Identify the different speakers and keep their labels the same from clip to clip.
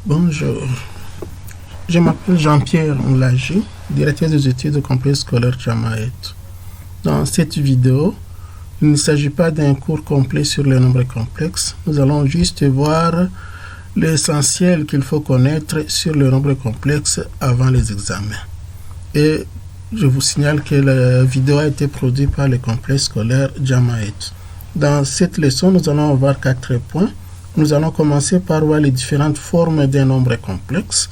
Speaker 1: Bonjour, je m'appelle Jean-Pierre Moulagi, directeur des études complexes scolaires Jamaït. Dans cette vidéo, il ne s'agit pas d'un cours complet sur les nombres complexes. Nous allons juste voir l'essentiel qu'il faut connaître sur les nombres complexes avant les examens. Et je vous signale que la vidéo a été produite par le complexe scolaire Jamaït. Dans cette leçon, nous allons voir 4 points. Nous allons commencer par voir les différentes formes d'un nombre complexe.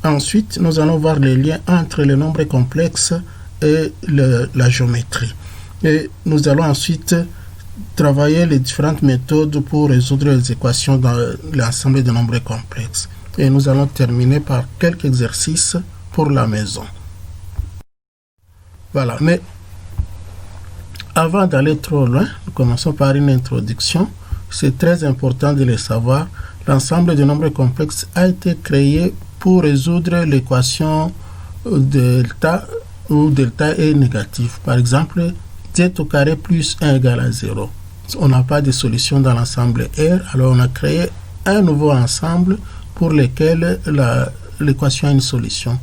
Speaker 1: Ensuite, nous allons voir les liens entre les nombres complexes et la géométrie. Et nous allons ensuite travailler les différentes méthodes pour résoudre les équations dans l'ensemble des nombres complexes. Et nous allons terminer par quelques exercices pour la maison. Voilà, mais avant d'aller trop loin, nous commençons par une introduction. C'est très important de le savoir. L'ensemble des nombres complexes a été créé pour résoudre l'équation delta où delta est négatif. Par exemple, z au carré plus 1 égale à 0. On n'a pas de solution dans l'ensemble R, alors on a créé un nouveau ensemble pour lequel l'équation a une solution.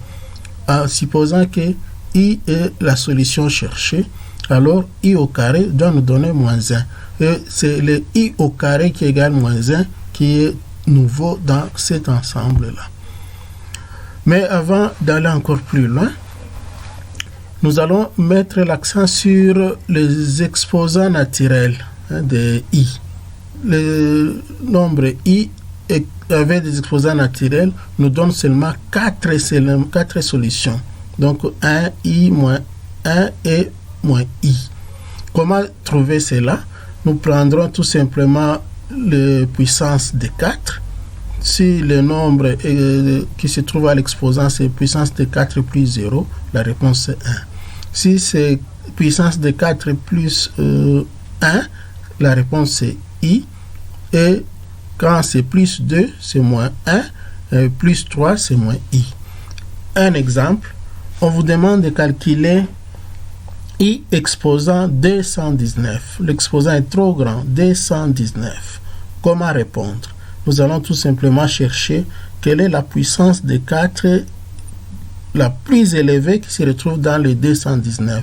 Speaker 1: En supposant que I est la solution cherchée, alors I au carré doit nous donner moins 1. Et c'est le I au carré qui égale moins 1 qui est nouveau dans cet ensemble-là. Mais avant d'aller encore plus loin, nous allons mettre l'accent sur les exposants naturels de I. Le nombre I avec des exposants naturels nous donne seulement 4 solutions. Donc 1, I, moins 1 et moins I. Comment trouver cela? Nous prendrons tout simplement la puissance de 4. Si le nombre qui se trouve à l'exposant c'est puissance de 4 plus 0, la réponse est 1. Si c'est puissance de 4 plus 1, la réponse est I. Et quand c'est plus 2, c'est moins 1. Plus 3, c'est moins I. Un exemple, on vous demande de calculer I exposant 219. L'exposant est trop grand, 219. Comment répondre? Nous allons tout simplement chercher quelle est la puissance de 4 la plus élevée qui se retrouve dans le 219.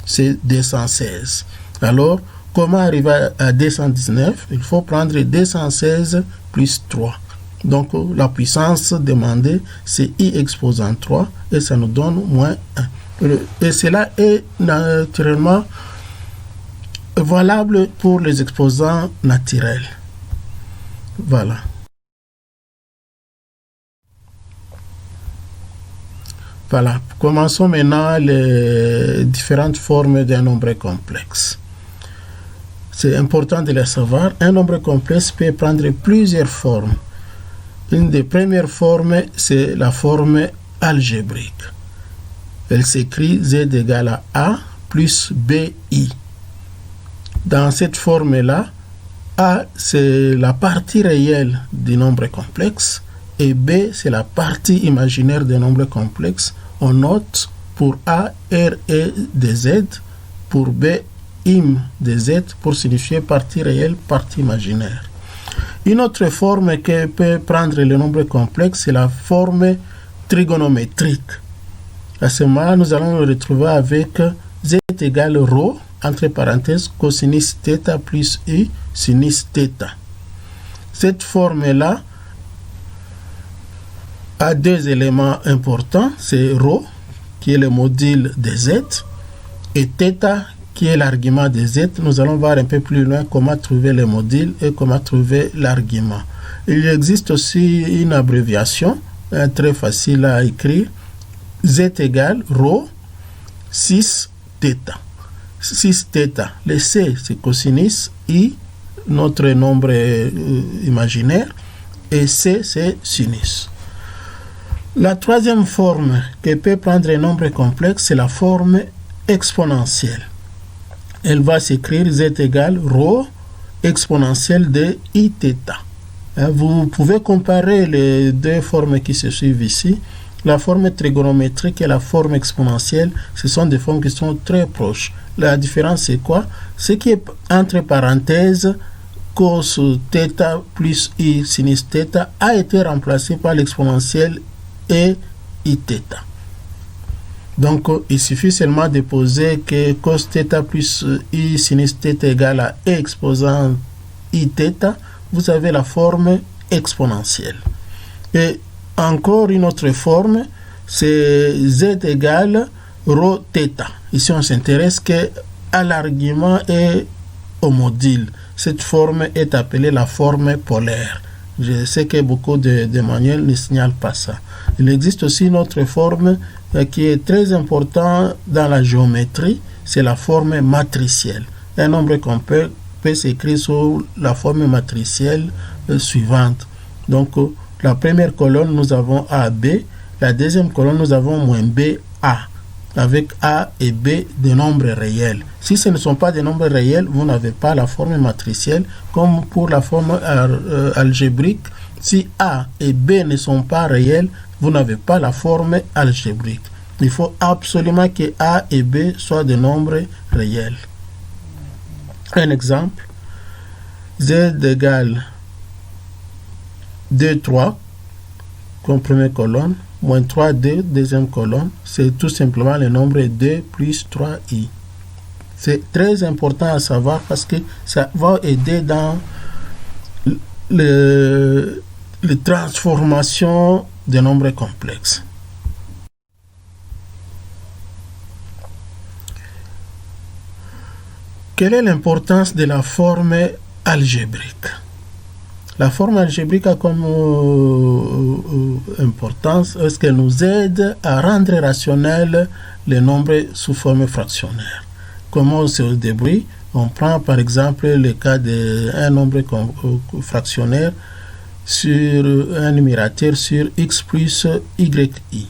Speaker 1: C'est 216. Alors, comment arriver à 219? Il faut prendre 216 plus 3. Donc, la puissance demandée, c'est I exposant 3 et ça nous donne moins 1. Et cela est naturellement valable pour les exposants naturels. Voilà. Voilà. Commençons maintenant les différentes formes d'un nombre complexe. C'est important de le savoir. Un nombre complexe peut prendre plusieurs formes. Une des premières formes, c'est la forme algébrique. Elle s'écrit z égale à A plus BI. Dans cette forme-là, A, c'est la partie réelle du nombre complexe et B, c'est la partie imaginaire des nombres complexes. On note pour A, R et de Z, pour B, im de Z, pour signifier partie réelle, partie imaginaire. Une autre forme que peut prendre le nombre complexe, c'est la forme trigonométrique. À ce moment-là, nous allons le retrouver avec z égale ρ, entre parenthèses, cosinus θ plus u, sinus θ. Cette forme-là a deux éléments importants, c'est ρ, qui est le module de z, et θ, qui est l'argument de z. Nous allons voir un peu plus loin comment trouver le module et comment trouver l'argument. Il existe aussi une abréviation, très facile à écrire, z égale ρ 6 θ. 6 θ. Le c, c'est cosinus, i, notre nombre imaginaire, et c, c'est sinus. La troisième forme que peut prendre un nombre complexe, c'est la forme exponentielle. Elle va s'écrire z égale ρ exponentielle de i θ. Vous pouvez comparer les deux formes qui se suivent ici. La forme trigonométrique et la forme exponentielle, ce sont des formes qui sont très proches. La différence, c'est quoi? Ce qui est entre parenthèses cos θ plus I sinus θ a été remplacé par l'exponentielle E Iθ. Donc, il suffit seulement de poser que cos θ plus I sinus θ égale à E exposant Iθ. Vous avez la forme exponentielle. Et encore une autre forme, c'est Z égale rho θ. Ici, on s'intéresse à l'argument et au module. Cette forme est appelée la forme polaire. Je sais que beaucoup de manuels ne signalent pas ça. Il existe aussi une autre forme qui est très importante dans la géométrie, c'est la forme matricielle. Un nombre complexe peut s'écrire sous la forme matricielle suivante. Donc, la première colonne, nous avons AB. La deuxième colonne, nous avons moins BA, avec A et B des nombres réels. Si ce ne sont pas des nombres réels, vous n'avez pas la forme matricielle, comme pour la forme algébrique. Si A et B ne sont pas réels, vous n'avez pas la forme algébrique. Il faut absolument que A et B soient des nombres réels. Un exemple, Z égale 2, 3, comme première colonne, moins 3, 2, deuxième colonne, c'est tout simplement le nombre 2 plus 3i. C'est très important à savoir parce que ça va aider dans les transformations de nombres complexes. Quelle est l'importance de la forme algébrique? La forme algébrique a comme importance est-ce qu'elle nous aide à rendre rationnels les nombres sous forme fractionnaire. Comment on se débrouille? On prend par exemple le cas d'un nombre fractionnaire sur un numérateur sur x plus yi.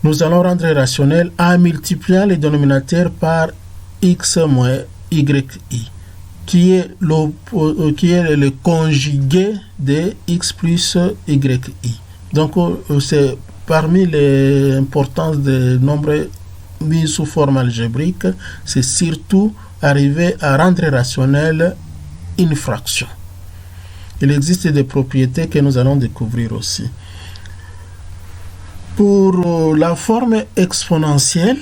Speaker 1: Nous allons rendre rationnel en multipliant les dénominateurs par x moins yi, qui est le conjugué de x plus yi. Donc, c'est parmi les importances des nombres mis sous forme algébrique, c'est surtout arriver à rendre rationnel une fraction. Il existe des propriétés que nous allons découvrir aussi. Pour la forme exponentielle,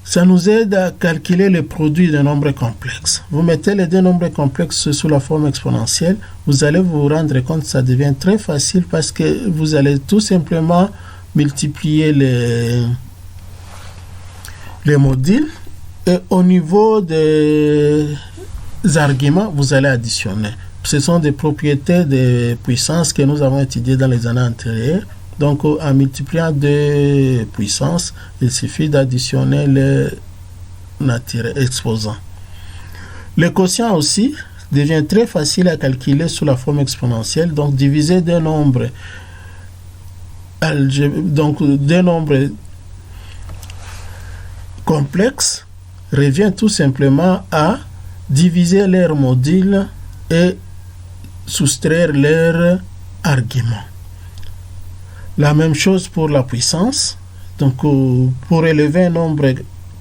Speaker 1: ça nous aide à calculer les produits de nombres complexes. Vous mettez les deux nombres complexes sous la forme exponentielle, vous allez vous rendre compte que ça devient très facile parce que vous allez tout simplement multiplier les modules et au niveau des arguments, vous allez additionner. Ce sont des propriétés de puissance que nous avons étudiées dans les années antérieures. Donc, en multipliant deux puissances, il suffit d'additionner les exposants. Le quotient aussi devient très facile à calculer sous la forme exponentielle. Donc, diviser deux nombres, complexes revient tout simplement à diviser leurs modules et soustraire leurs arguments. La même chose pour la puissance. Donc, pour élever un nombre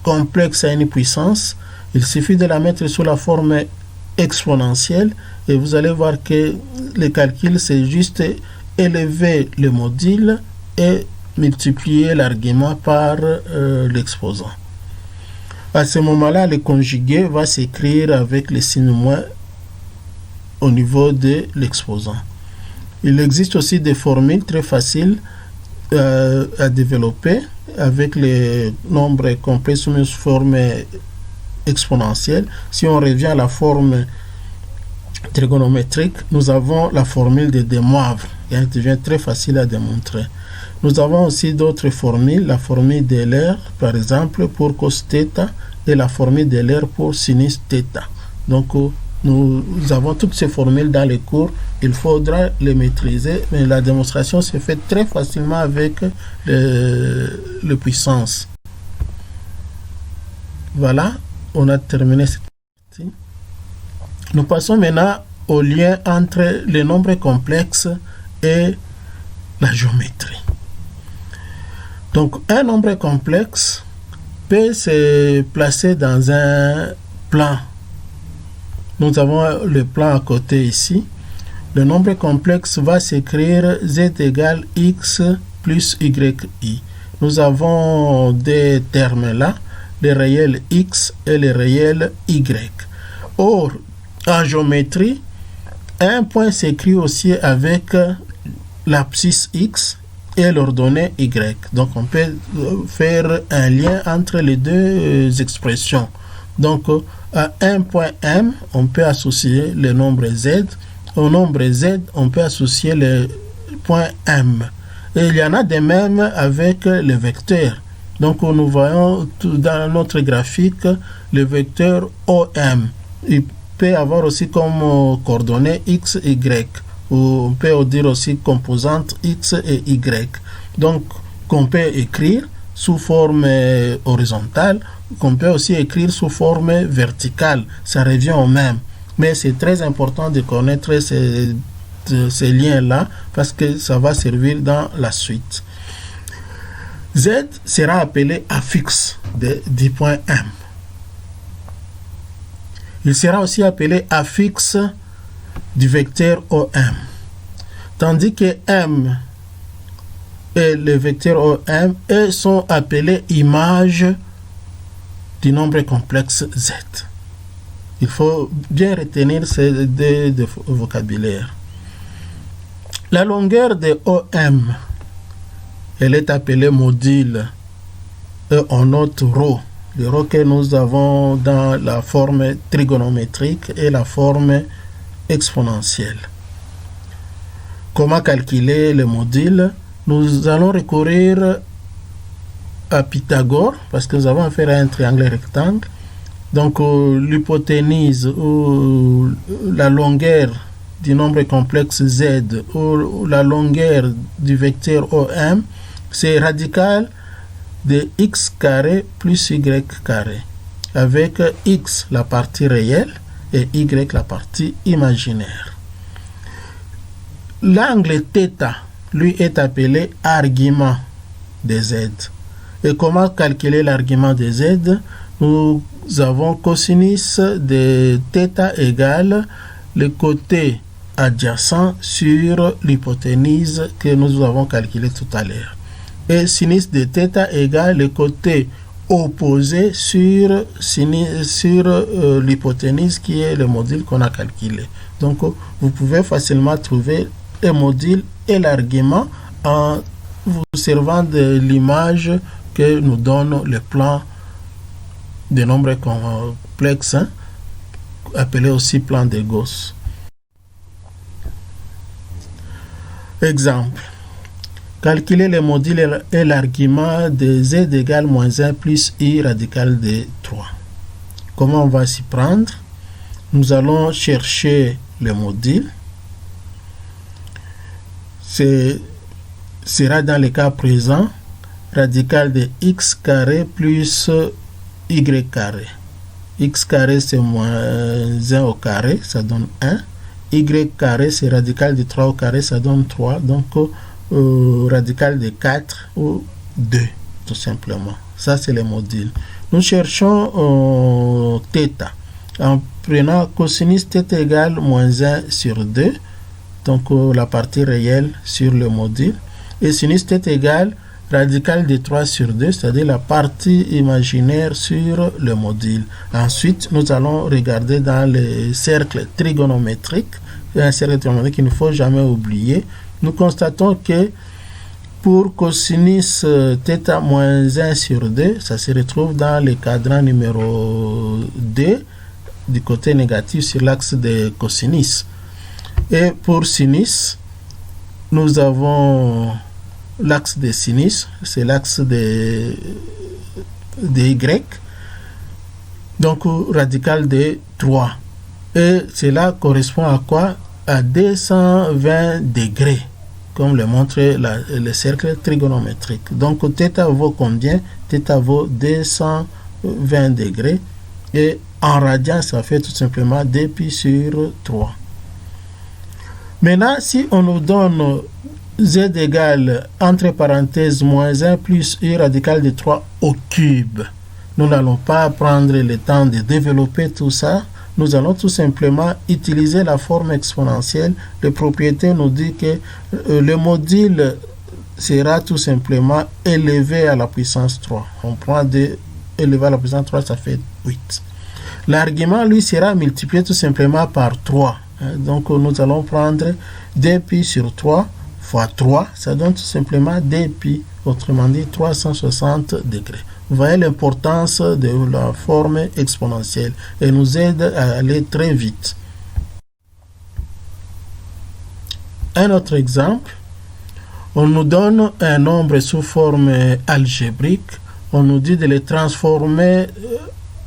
Speaker 1: complexe à une puissance, il suffit de la mettre sous la forme exponentielle et vous allez voir que le calcul, c'est juste élever le module et multiplier l'argument par l'exposant. À ce moment-là, le conjugué va s'écrire avec le signe moins au niveau de l'exposant. Il existe aussi des formules très faciles à développer avec les nombres complexes sous forme exponentielle. Si on revient à la forme trigonométrique, nous avons la formule de De Moivre et elle devient très facile à démontrer. Nous avons aussi d'autres formules, la formule d'Euler par exemple pour cos θ et la formule d'Euler pour sinus θ. Donc nous avons toutes ces formules dans les cours, il faudra les maîtriser, mais la démonstration se fait très facilement avec les puissances. Voilà, on a terminé cette partie. Nous passons maintenant au lien entre les nombres complexes et la géométrie. Donc, un nombre complexe peut se placer dans un plan nous avons le plan à côté ici. Le nombre complexe va s'écrire z égale x plus yi. Nous avons des termes là, les réels x et les réels y. Or, en géométrie, un point s'écrit aussi avec l'abscisse x et l'ordonnée y. Donc, on peut faire un lien entre les deux expressions. Donc, à un point m, on peut associer le nombre z. Au nombre z, on peut associer le point m. Et il y en a de même avec les vecteurs. Donc, nous voyons dans notre graphique le vecteur OM. Il peut avoir aussi comme coordonnées x, y. Ou on peut dire aussi composante x et y. Donc, qu'on peut écrire sous forme horizontale, qu'on peut aussi écrire sous forme verticale. Ça revient au même. Mais c'est très important de connaître ces liens-là parce que ça va servir dans la suite. Z sera appelé affixe du point M. Il sera aussi appelé affixe du vecteur OM. Tandis que M et le vecteur OM, eux, sont appelés images du nombre complexe Z. Il faut bien retenir ces deux vocabulaires. La longueur de OM, elle est appelée module. Et on note ρ. Le ρ que nous avons dans la forme trigonométrique et la forme exponentielle. Comment calculer le module? Nous allons recourir à Pythagore parce que nous avons affaire à un triangle rectangle. Donc, l'hypoténuse ou la longueur du nombre complexe z ou la longueur du vecteur OM, c'est radical de x carré plus y carré, avec x la partie réelle et y la partie imaginaire. L'angle θ, lui, est appelé argument de z. Et comment calculer l'argument de z? Nous avons cosinus de θ égale le côté adjacent sur l'hypoténuse que nous avons calculé tout à l'heure. Et sinus de θ égale le côté opposé sur l'hypoténuse qui est le module qu'on a calculé. Donc, vous pouvez facilement trouver le module et l'argument en vous servant de l'image que nous donne le plan de nombres complexes, appelé aussi plan de Gauss. Exemple. Calculer le module et l'argument de z égale moins 1 plus i radical de 3. Comment on va s'y prendre? Nous allons chercher le module. Sera dans le cas présent radical de x carré plus y carré. X carré c'est moins 1 au carré, ça donne 1. Y carré c'est radical de 3 au carré, ça donne 3. Donc radical de 4 ou 2 tout simplement. Ça c'est le module. Nous cherchons θ en prenant cosinus θ égale moins 1 sur 2, donc la partie réelle sur le module, et sinus θ égale radical de 3 sur 2, c'est-à-dire la partie imaginaire sur le module. Ensuite, nous allons regarder dans le cercle trigonométrique, un cercle trigonométrique qu'il ne faut jamais oublier. Nous constatons que pour cosinus θ moins 1 sur 2, ça se retrouve dans le cadran numéro 2, du côté négatif sur l'axe de cosinus. Et pour sinus, nous avons l'axe de sinus, c'est l'axe de y, donc radical de 3. Et cela correspond à quoi? À 220 degrés, comme le montre le cercle trigonométrique. Donc θ vaut combien? θ vaut 220 degrés. Et en radian, ça fait tout simplement 2π sur 3. Maintenant, si on nous donne z égale, entre parenthèses, moins 1 plus i radical de 3 au cube, nous n'allons pas prendre le temps de développer tout ça. nous allons tout simplement utiliser la forme exponentielle. Le propriétaire nous dit que le module sera tout simplement élevé à la puissance 3. On prend 2 élevé à la puissance 3, ça fait 8. L'argument, lui, sera multiplié tout simplement par 3. Donc, nous allons prendre 2π sur 3 fois 3. Ça donne tout simplement 2π, autrement dit 360 degrés. Vous voyez l'importance de la forme exponentielle. Elle nous aide à aller très vite. Un autre exemple. On nous donne un nombre sous forme algébrique. On nous dit de le transformer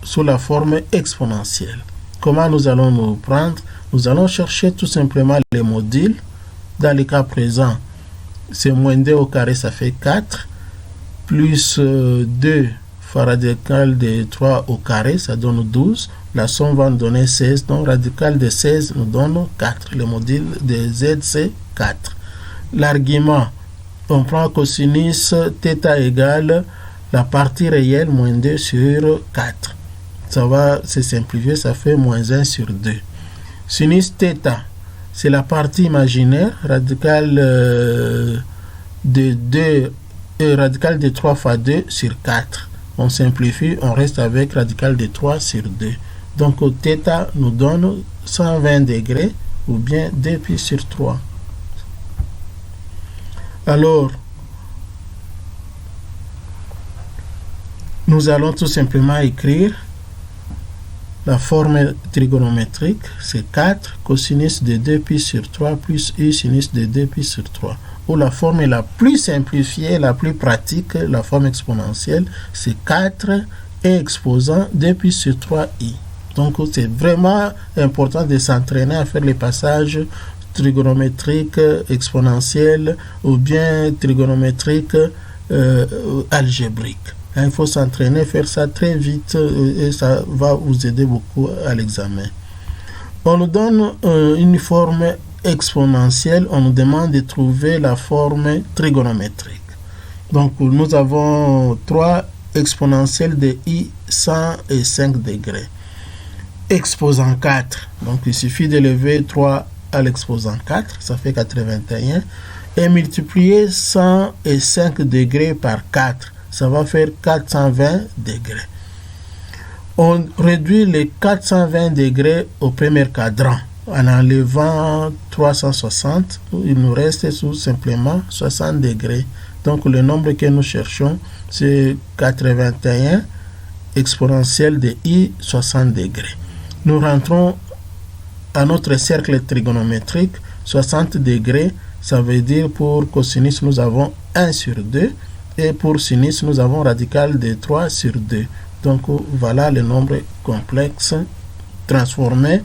Speaker 1: sous la forme exponentielle. Comment nous allons nous prendre? Nous allons chercher tout simplement les modules. Dans le cas présent, c'est moins 2 au carré, ça fait 4. Plus 2 fois radical de 3 au carré, ça donne 12. La somme va nous donner 16. Donc, radical de 16 nous donne 4. Le module de z, c'est 4. L'argument, on prend cosinus θ égale la partie réelle moins 2 sur 4. Ça va se simplifier, ça fait moins 1 sur 2. Sinus θ, c'est la partie imaginaire, radical de 2, radical de 3 fois 2 sur 4. On simplifie, on reste avec radical de 3 sur 2. Donc, θ nous donne 120 degrés ou bien 2π sur 3. Alors, nous allons tout simplement écrire la forme trigonométrique, c'est 4 cosinus de 2π sur 3 plus u sinus de 2π sur 3. Ou la forme la plus simplifiée, la plus pratique, la forme exponentielle, c'est 4 et exposant 2π sur 3i. Donc, c'est vraiment important de s'entraîner à faire les passages trigonométriques exponentiels ou bien trigonométriques algébriques. Il faut s'entraîner, faire ça très vite et ça va vous aider beaucoup à l'examen. On nous donne une forme exponentielle, on nous demande de trouver la forme trigonométrique. Donc, nous avons 3 exponentielles de i 105 degrés. Exposant 4, donc il suffit d'élever 3 à l'exposant 4, ça fait 81, et multiplier 105 degrés par 4, ça va faire 420 degrés. On réduit les 420 degrés au premier cadran. En enlevant 360, il nous reste tout simplement 60 degrés. Donc le nombre que nous cherchons, c'est 81 exponentielle de i 60 degrés. Nous rentrons à notre cercle trigonométrique, 60 degrés, ça veut dire pour cosinus, nous avons 1 sur 2, et pour sinus, nous avons radical de 3 sur 2. Donc, voilà le nombre complexe transformé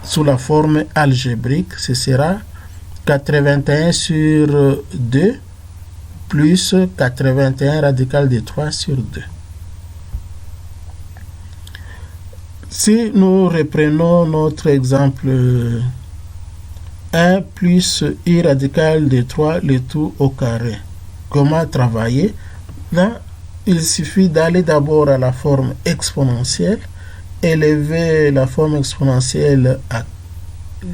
Speaker 1: sous la forme algébrique. Ce sera 81 sur 2 plus 81 radical de 3 sur 2. Si nous reprenons notre exemple 1 plus i radical de 3, le tout au carré. Comment travailler? Là, il suffit d'aller d'abord à la forme exponentielle, élever la forme exponentielle à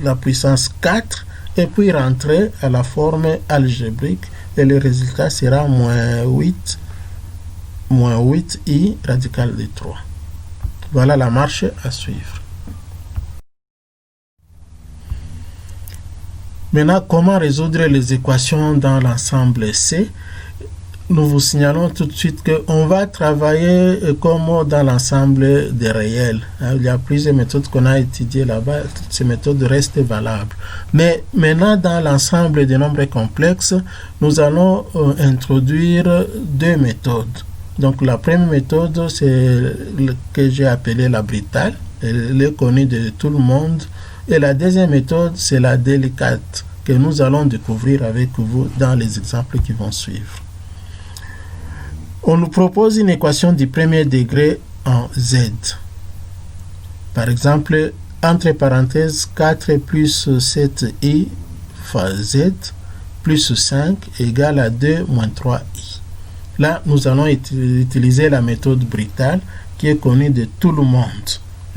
Speaker 1: la puissance 4 et puis rentrer à la forme algébrique et le résultat sera moins 8i radical de 3. Voilà la marche à suivre. Maintenant, comment résoudre les équations dans l'ensemble C? Nous vous signalons tout de suite qu'on va travailler comme dans l'ensemble des réels. Il y a plusieurs méthodes qu'on a étudiées là-bas. Toutes ces méthodes restent valables. Mais maintenant, dans l'ensemble des nombres complexes, nous allons introduire 2 méthodes. Donc, la première méthode, c'est que j'ai appelée la brutale. Elle est connue de tout le monde. Et la deuxième méthode, c'est la délicate que nous allons découvrir avec vous dans les exemples qui vont suivre. On nous propose une équation du premier degré en Z. Par exemple, entre parenthèses, 4 plus 7i fois Z plus 5 égale à 2 moins 3i. Là, nous allons utiliser la méthode brutale qui est connue de tout le monde.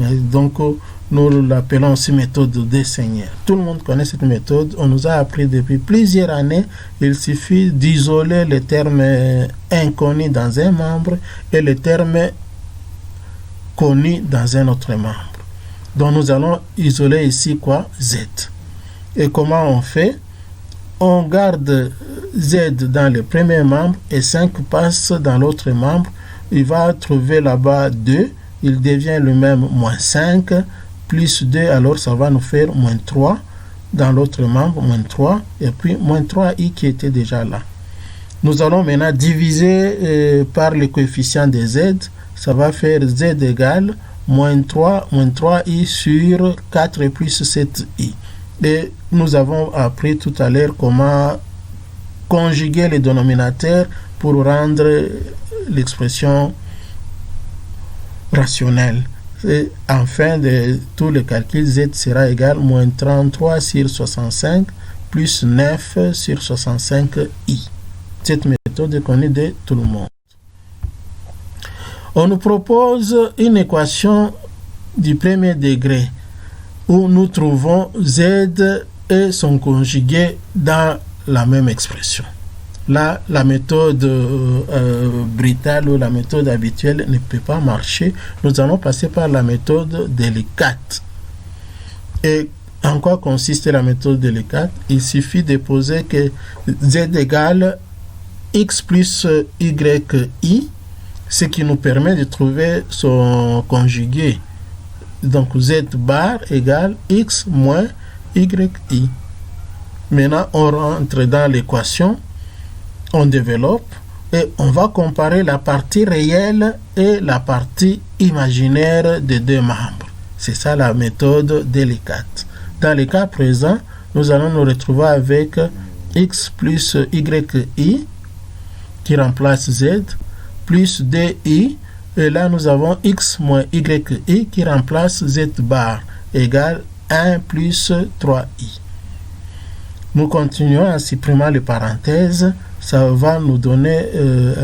Speaker 1: Donc, nous l'appelons aussi méthode des seigneurs. Tout le monde connaît cette méthode. On nous a appris depuis plusieurs années. Il suffit d'isoler les termes inconnus dans un membre et les termes connus dans un autre membre. Donc, nous allons isoler ici quoi? Z. Et comment on fait? On garde Z dans le premier membre et 5 passe dans l'autre membre. Il va trouver là-bas 2. Il devient lui-même moins 5. Plus 2, alors ça va nous faire moins 3. Dans l'autre membre, moins 3. Et puis moins 3i qui était déjà là. Nous allons maintenant diviser par le coefficient de Z. Ça va faire Z égale moins 3i sur 4 plus 7i. Et nous avons appris tout à l'heure comment conjuguer les dénominateurs pour rendre l'expression rationnelle. Et en fin de tout le calcul, Z sera égal à moins 33 sur 65 plus 9 sur 65i. Cette méthode est connue de tout le monde. On nous propose une équation du premier degré où nous trouvons Z et son conjugué dans la même expression. Là, la méthode brutale ou la méthode habituelle ne peut pas marcher. Nous allons passer par la méthode délicate. Et en quoi consiste la méthode délicate? Il suffit de poser que Z égale x plus yi, ce qui nous permet de trouver son conjugué. Donc Z bar égale x moins yi. Maintenant, on rentre dans l'équation, on développe et on va comparer la partie réelle et la partie imaginaire des deux membres. C'est ça la méthode délicate. Dans le cas présent, nous allons nous retrouver avec x plus yi qui remplace z plus di, et là nous avons x moins yi qui remplace z bar égale 1 plus 3i. Nous continuons en supprimant les parenthèses. Ça va nous donner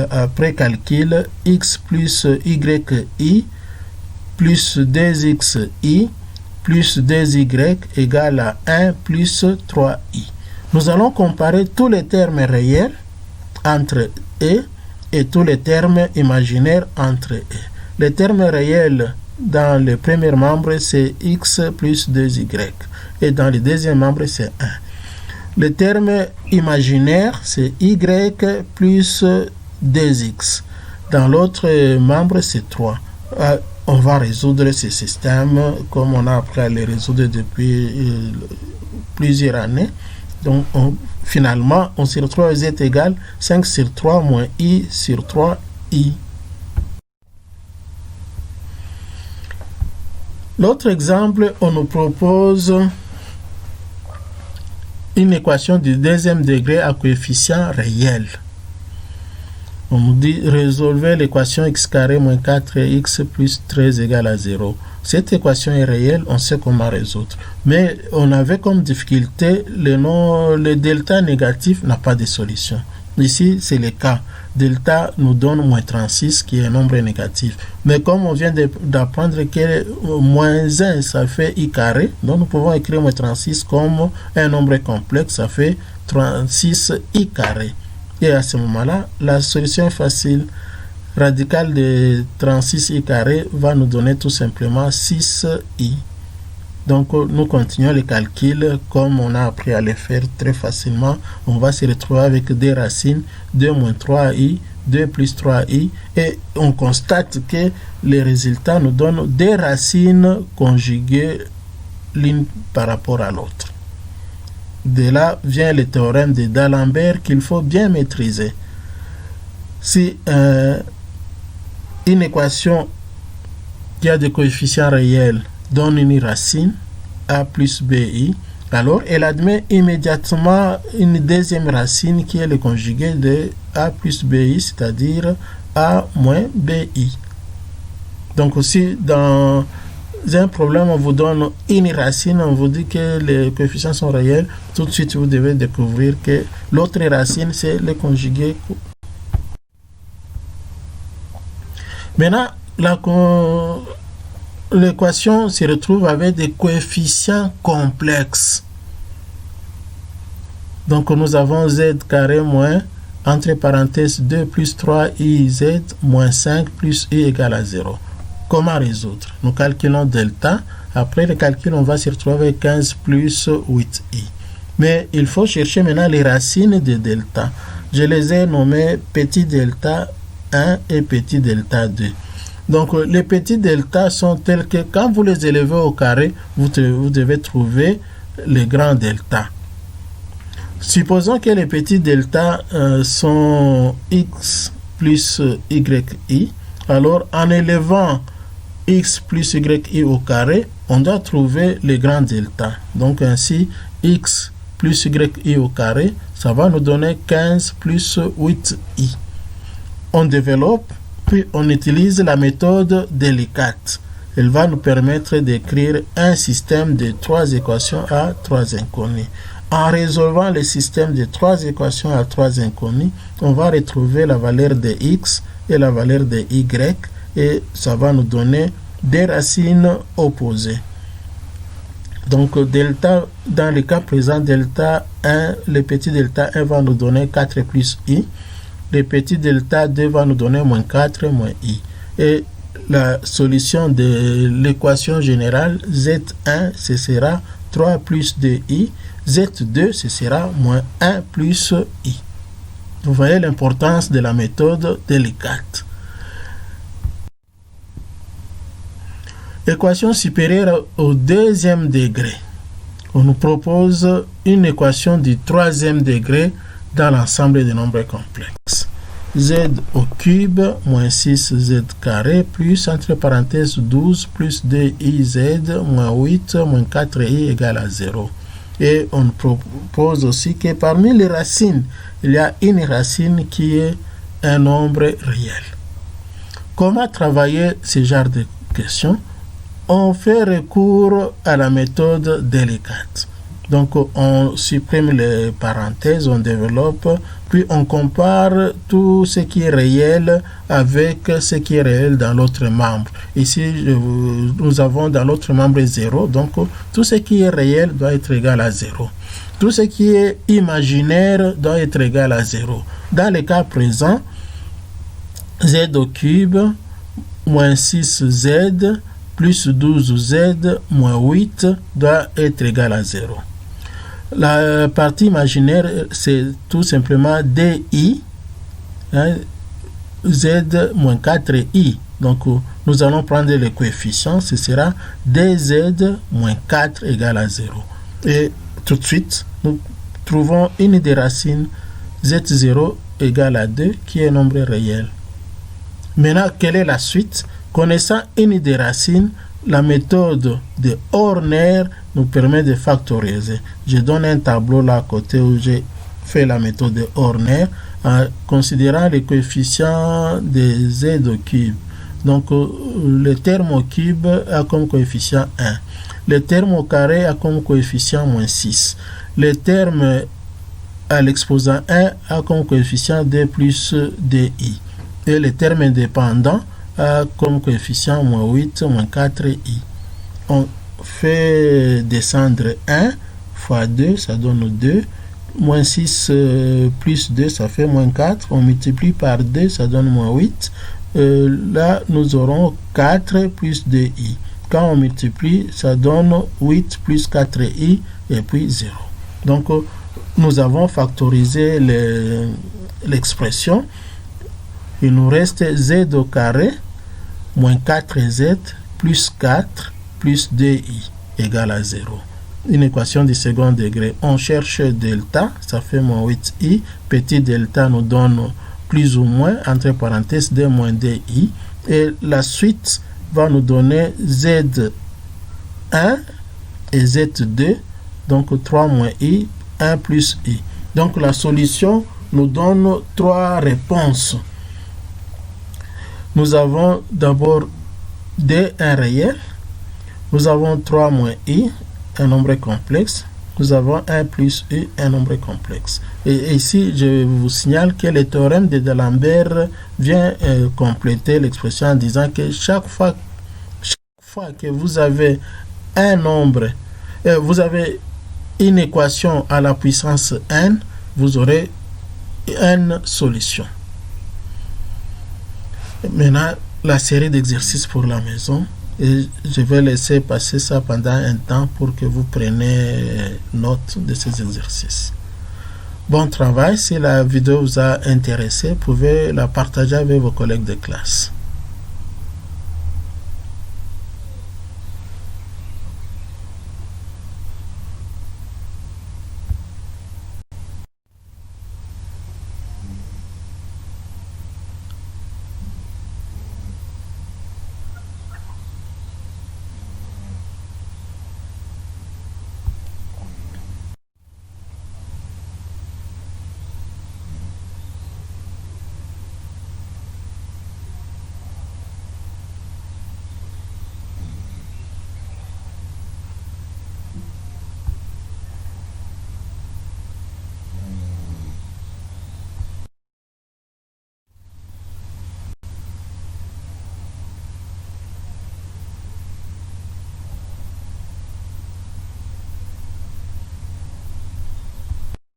Speaker 1: après calcul x plus yi plus 2xi plus 2y égale à 1 plus 3i. Nous allons comparer tous les termes réels entre e et tous les termes imaginaires entre e. Les termes réels dans le premier membre, c'est x plus 2y. Et dans le deuxième membre, c'est 1. Le terme imaginaire, c'est y plus 2x. Dans l'autre membre, c'est 3. On va résoudre ce système comme on a appris à le résoudre depuis plusieurs années. Donc, finalement, on se retrouve à z égale 5 sur 3 moins i sur 3i. L'autre exemple, on nous propose une équation du deuxième degré à coefficient réel. On nous dit résolvez l'équation x carré moins 4x plus 13 égale à 0. Cette équation est réelle, on sait comment résoudre. Mais on avait comme difficulté le delta négatif n'a pas de solution. Ici, c'est le cas. Delta nous donne moins 36 qui est un nombre négatif. Mais comme on vient d'apprendre que moins 1, ça fait i carré, donc nous pouvons écrire moins 36 comme un nombre complexe, ça fait 36 i carré. Et à ce moment-là, la solution est facile. Radical de 36i carré va nous donner tout simplement 6i. Donc, nous continuons les calculs comme on a appris à les faire très facilement. On va se retrouver avec des racines 2 moins 3i, 2 plus 3i. Et on constate que les résultats nous donnent des racines conjuguées l'une par rapport à l'autre. De là vient le théorème de D'Alembert qu'il faut bien maîtriser. Si une équation qui a des coefficients réels donne une racine a plus bi, alors elle admet immédiatement une deuxième racine qui est le conjugué de a plus bi, c'est-à-dire a moins bi. Donc aussi dans un problème, on vous donne une racine, on vous dit que les coefficients sont réels, tout de suite vous devez découvrir que l'autre racine c'est le conjugué. Maintenant, l'équation se retrouve avec des coefficients complexes. Donc nous avons z carré moins, entre parenthèses 2 plus 3iz moins 5 plus i égale à 0. Comment résoudre? Nous calculons delta. Après le calcul, on va se retrouver avec 15 plus 8i. Mais il faut chercher maintenant les racines de delta. Je les ai nommées petit delta 1 et petit delta 2. Donc les petits delta sont tels que quand vous les élevez au carré, vous devez trouver les grands delta. Supposons que les petits delta sont x plus yi. Alors en élevant x plus yi au carré, on doit trouver les grands delta. Donc ainsi, x plus yi au carré, ça va nous donner 15 plus 8i. On développe, puis on utilise la méthode délicate. Elle va nous permettre d'écrire un système de 3 équations à 3 inconnus. En résolvant le système de 3 équations à 3 inconnus, on va retrouver la valeur de x et la valeur de y, et ça va nous donner des racines opposées. Donc delta, dans le cas présent, delta 1, le petit delta 1 va nous donner 4 plus i. Le petit delta 2 va nous donner moins 4 moins i. Et la solution de l'équation générale, z1, ce sera 3 plus 2i. z2, ce sera moins 1 plus i. Vous voyez l'importance de la méthode délicate. Équation supérieure au deuxième degré. On nous propose une équation du troisième degré dans l'ensemble des nombres complexes. Z au cube moins 6z carré plus entre parenthèses 12 plus 2iz moins 8 moins 4i égale à 0. Et on propose aussi que parmi les racines, il y a une racine qui est un nombre réel. Comment travailler ce genre de questions? On fait recours à la méthode délicate. Donc, on supprime les parenthèses, on développe, puis on compare tout ce qui est réel avec ce qui est réel dans l'autre membre. Ici, nous avons dans l'autre membre 0, donc tout ce qui est réel doit être égal à 0. Tout ce qui est imaginaire doit être égal à 0. Dans le cas présent, z au cube moins 6z plus 12z moins 8 doit être égal à 0. La partie imaginaire, c'est tout simplement di, z moins 4i. Donc, nous allons prendre les coefficients. Ce sera dz moins 4 égale à 0. Et tout de suite, nous trouvons une des racines z0 égale à 2 qui est un nombre réel. Maintenant, quelle est la suite? Connaissant une des racines, la méthode de Horner nous permet de factoriser. Je donne un tableau là à côté où j'ai fait la méthode de Horner en considérant les coefficients de z au cube. Donc, le terme au cube a comme coefficient 1. Le terme au carré a comme coefficient moins 6. Le terme à l'exposant 1 a comme coefficient 2 plus di. Et le terme indépendant a comme coefficient moins 8, moins 4i. On fait descendre 1 fois 2, ça donne 2. Moins 6 plus 2, ça fait moins 4. On multiplie par 2, ça donne moins 8. Là, nous aurons 4 plus 2i. Quand on multiplie, ça donne 8 plus 4i et puis 0. Donc, nous avons factorisé l'expression. Il nous reste z au carré moins 4z plus 4 plus 2i égale à 0. Une équation du second degré. On cherche delta, ça fait moins 8i. Petit delta nous donne plus ou moins, entre parenthèses, 2 moins 2i. Et la suite va nous donner z1 et z2. Donc 3 moins i, 1 plus i. Donc la solution nous donne 3 réponses. Nous avons d'abord d, un réel. Nous avons 3 moins i, un nombre complexe. Nous avons 1 plus i, un nombre complexe. Et ici, je vous signale que le théorème de D'Alembert vient compléter l'expression en disant que chaque fois fois que vous avez un nombre, vous avez une équation à la puissance n, vous aurez une solution. Maintenant, la série d'exercices pour la maison, et je vais laisser passer ça pendant un temps pour que vous preniez note de ces exercices. Bon travail. Si la vidéo vous a intéressé, vous pouvez la partager avec vos collègues de classe.